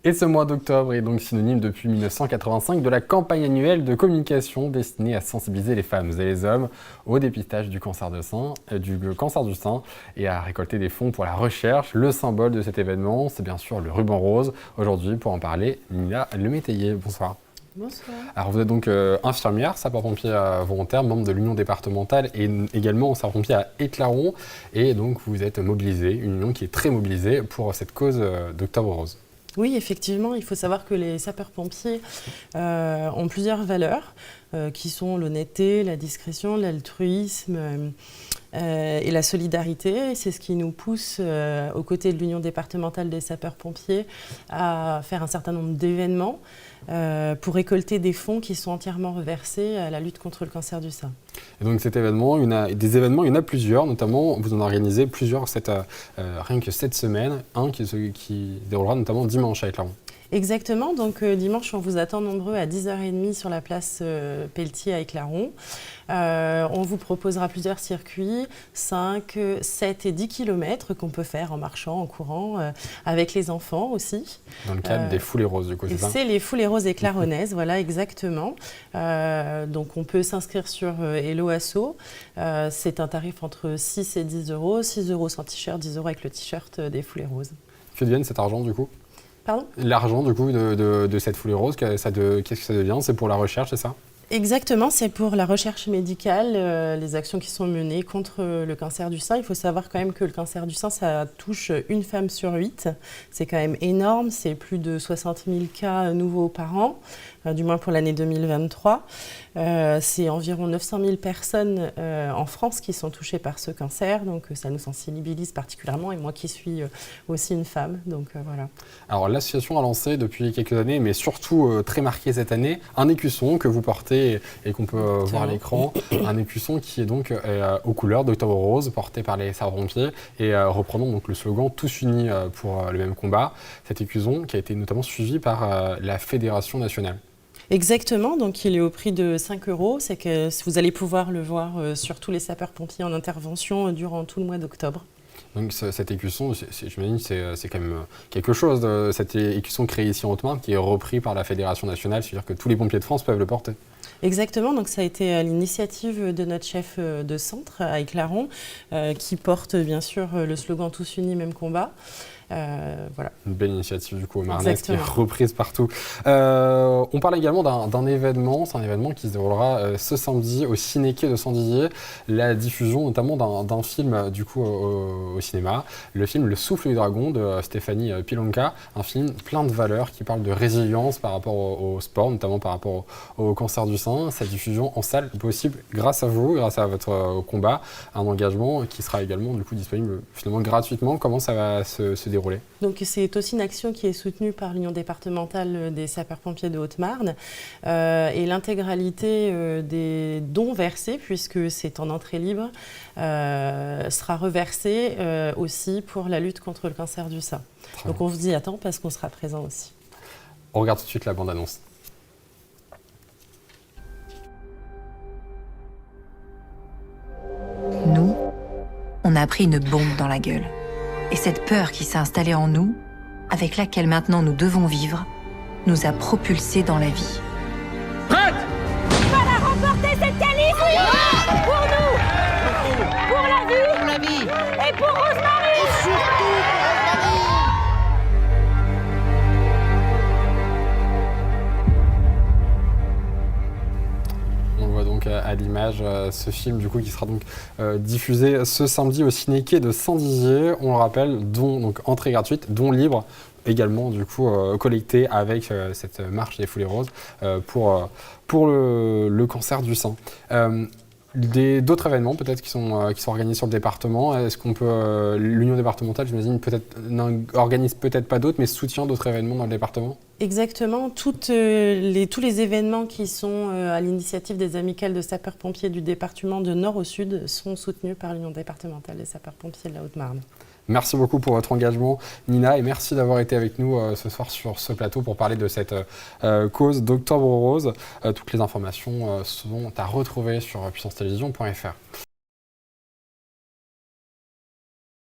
Et ce mois d'octobre est donc synonyme depuis 1985 de la campagne annuelle de communication destinée à sensibiliser les femmes et les hommes au dépistage du cancer du sein et à récolter des fonds pour la recherche. Le symbole de cet événement, c'est bien sûr le ruban rose. Aujourd'hui, pour en parler, Nina Lemétayer. Bonsoir. Bonsoir. Alors vous êtes donc infirmière, sapeur-pompier volontaire, membre de l'Union départementale et également sapeur-pompier à Éclaron. Et donc vous êtes mobilisée, une union qui est très mobilisée pour cette cause d'Octobre Rose. Oui, effectivement, il faut savoir que les sapeurs-pompiers ont plusieurs valeurs qui sont l'honnêteté, la discrétion, l'altruisme et la solidarité. C'est ce qui nous pousse, aux côtés de l'Union départementale des sapeurs-pompiers, à faire un certain nombre d'événements pour récolter des fonds qui sont entièrement reversés à la lutte contre le cancer du sein. Et donc cet événement, il y en a plusieurs, notamment vous en organisez plusieurs rien que cette semaine, un qui se déroulera notamment dimanche à Éclaron. Exactement, donc dimanche on vous attend nombreux à 10h30 sur la place Pelletier à Éclaron. On vous proposera plusieurs circuits, 5, 7 et 10 km qu'on peut faire en marchant, en courant, avec les enfants aussi. Dans le cadre des Foulées Roses du coup, c'est ça ? C'est les Foulées Roses éclaronnaises, voilà exactement. Donc on peut s'inscrire sur Hello Asso. C'est un tarif entre 6 et 10 euros, 6 euros sans t-shirt, 10 euros avec le t-shirt des Foulées Roses. Que devient cet argent du coup ? Pardon ? L'argent du coup de cette Foulée Rose, qu'est-ce que ça devient ? C'est pour la recherche, c'est ça ? Exactement, c'est pour la recherche médicale, les actions qui sont menées contre le cancer du sein. Il faut savoir quand même que le cancer du sein, ça touche une femme sur 8. C'est quand même énorme, c'est plus de 60 000 cas nouveaux par an, du moins pour l'année 2023. C'est environ 900 000 personnes en France qui sont touchées par ce cancer, donc ça nous sensibilise particulièrement, et moi qui suis aussi une femme, donc voilà. Alors l'association a lancé depuis quelques années, mais surtout très marqué cette année, un écusson que vous portez et qu'on peut voir à l'écran, un écusson qui est donc aux couleurs d'Octobre Rose, porté par les sapeurs-pompiers et reprenons donc le slogan « Tous unis pour le même combat ». Cet écusson qui a été notamment suivi par la Fédération nationale. Exactement, donc il est au prix de 5 euros. C'est que vous allez pouvoir le voir sur tous les sapeurs-pompiers en intervention durant tout le mois d'octobre. Donc cet écusson, j'imagine c'est quand même quelque chose, cet écusson créé ici en Haute-Marne qui est repris par la Fédération nationale, c'est-à-dire que tous les pompiers de France peuvent le porter. Exactement, donc ça a été à l'initiative de notre chef de centre à Éclaron, qui porte bien sûr le slogan « Tous unis, même combat ». Voilà. Une belle initiative du coup au Marnais qui est reprise partout. On parle également d'un événement, c'est un événement qui se déroulera ce samedi au Ciné-Quai de Sandillier, la diffusion notamment d'un film du coup au cinéma, le film Le Souffle du Dragon de Stéphanie Pilonka, un film plein de valeurs qui parle de résilience par rapport au sport, notamment par rapport au cancer du sein. Cette diffusion en salle est possible grâce à vous, grâce à votre combat, un engagement qui sera également du coup disponible finalement gratuitement. Comment ça va se dérouler ? Donc c'est aussi une action qui est soutenue par l'Union départementale des sapeurs-pompiers de Haute-Marne et l'intégralité des dons versés, puisque c'est en entrée libre, sera reversée aussi pour la lutte contre le cancer du sein. Donc on vous y attend parce qu'on sera présent aussi. On regarde tout de suite la bande-annonce. Nous, on a pris une bombe dans la gueule. Et cette peur qui s'est installée en nous, avec laquelle maintenant nous devons vivre, nous a propulsés dans la vie. Prête ? On va la remporter cette qualif, oui. Pour nous, pour la vie, et pour Rosemary. Et surtout pour Rosemary. On voit donc à l'image ce film du coup qui sera donc diffusé ce samedi au Ciné-Quai de Sandillier. On le rappelle, donc entrée gratuite, dons libres également du coup collecté avec cette marche des Foulées Roses pour le cancer du sein. D'autres événements peut-être qui sont organisés sur le département. Est-ce qu'on peut l'Union départementale, j'imagine, organise peut-être pas d'autres, mais soutient d'autres événements dans le département ? Exactement, tous les événements qui sont à l'initiative des amicales de sapeurs-pompiers du département de nord au sud sont soutenus par l'Union départementale des sapeurs-pompiers de la Haute-Marne. Merci beaucoup pour votre engagement, Nina, et merci d'avoir été avec nous ce soir sur ce plateau pour parler de cette cause d'Octobre Rose. Toutes les informations sont à retrouver sur puissancetélévision.fr.